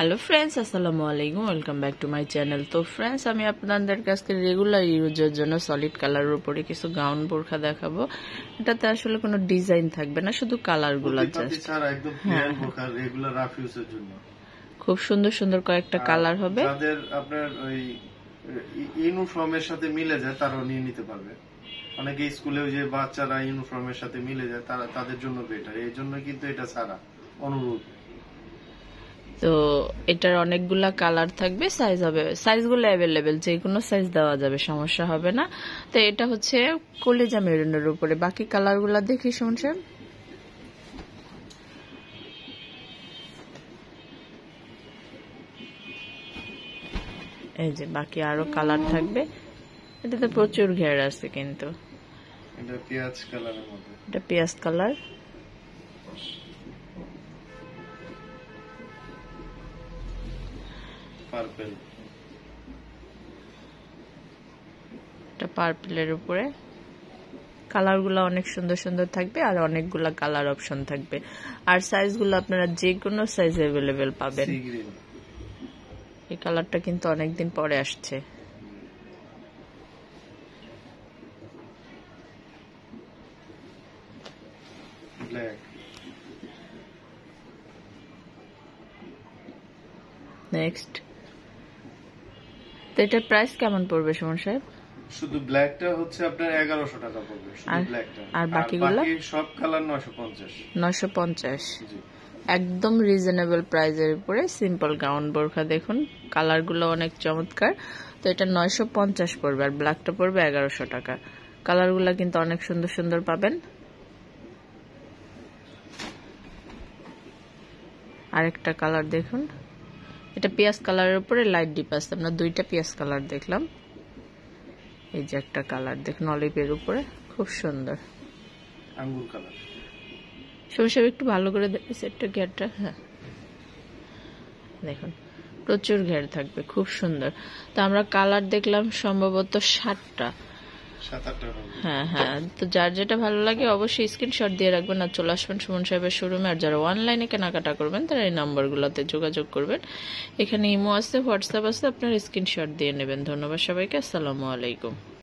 Hello friends, আসসালামু আলাইকুম। Welcome back to my channel. তো ফ্রেন্ডস, আমি আপনাদের কাছে রেগুলার ইউজের জন্য সলিড কালারের উপরে কিছু গাউন বোরখা দেখাবো। এটাতে আসলে কোনো ডিজাইন থাকবে না, শুধু কালারগুলো জাস্ট। খুব সুন্দর সুন্দর কয়েকটা কালার হবে। যাদের আপনার ওই ইউনিফর্মের সাথে মিলে যায় তারাও নিয়ে নিতে পারবে। অনেকে স্কুলে যে বাচ্চারা ইউনিফর্মের সাথে মিলে যায় তারা তাদের জন্য বেটার। এই জন্য কিন্তু এটা ছাড়া অনুরোধ। তো এটার অনেকগুলা কালার থাকবে, সাইজ হবে, সাইজগুলো অ্যাভেলেবেল, যে কোনো সাইজ দেওয়া যাবে, সমস্যা হবে না। তো এটা হচ্ছে কলিজা মেরুনের উপরে। বাকি কালারগুলা দেখি শুনছেন। এই যে বাকি আরো কালার থাকবে। এটাতে প্রচুর ঘের আছে, কিন্তু এটা পেঁয়াজ কালারের মধ্যে। এটা পেঁয়াজ কালার। পার্পল। এটা পার্পলের উপরে। কালারগুলো অনেক সুন্দর সুন্দর থাকবে, আর অনেকগুলা কালার অপশন থাকবে, আর সাইজগুলো আপনারা যে কোনো সাইজ অ্যাভেলেবেল পাবেন। এই কালারটা কিন্তু অনেকদিন পরে আসছে। নেক্সট, তো এটার প্রাইস কেমন পড়বে সুমন সাহেব? শুধু ব্ল্যাকটা হচ্ছে আপনার 1100 টাকা পড়বে, শুধু ব্ল্যাকটা। আর বাকিগুলো সব কালার 950। 950, একদম রিজনেবল প্রাইসের উপরে সিম্পল গাউন বোরখা। দেখুন কালারগুলো অনেক চমৎকার। তো এটা 950 পড়বে, আর ব্ল্যাকটা পড়বে 1100 টাকা। কালারগুলো কিন্তু অনেক সুন্দর সুন্দর পাবেন। আরেকটা কালার দেখুন, এটা পেঁয়াজ কালারের উপরে লাইট ডিপ আছে। আমরা দুইটা পেঁয়াজ কালার দেখলাম। এই যে একটা কালার দেখুন অলিভের উপরে, খুব সুন্দর আঙ্গুর কালার। সব একটু ভালো করে সেটটা ঘেরটা। হ্যাঁ দেখুন, প্রচুর ঘের থাকবে, খুব সুন্দর। তো আমরা কালার দেখলাম সম্ভবত 7টা। হ্যাঁ হ্যাঁ, তো যার যেটা ভালো লাগে অবশ্যই স্ক্রিনশট দিয়ে রাখবেন, আর চলে আসবেন সুমন সাহেবের শোরুমে। আর যারা অনলাইনে কেনাকাটা করবেন তারা এই নাম্বারগুলোতে যোগাযোগ করবেন। এখানে ইমো আছে, হোয়াটসঅ্যাপ আছে, আপনার স্ক্রিনশট দিয়ে নেবেন। ধন্যবাদ সবাইকে, আসসালামু আলাইকুম।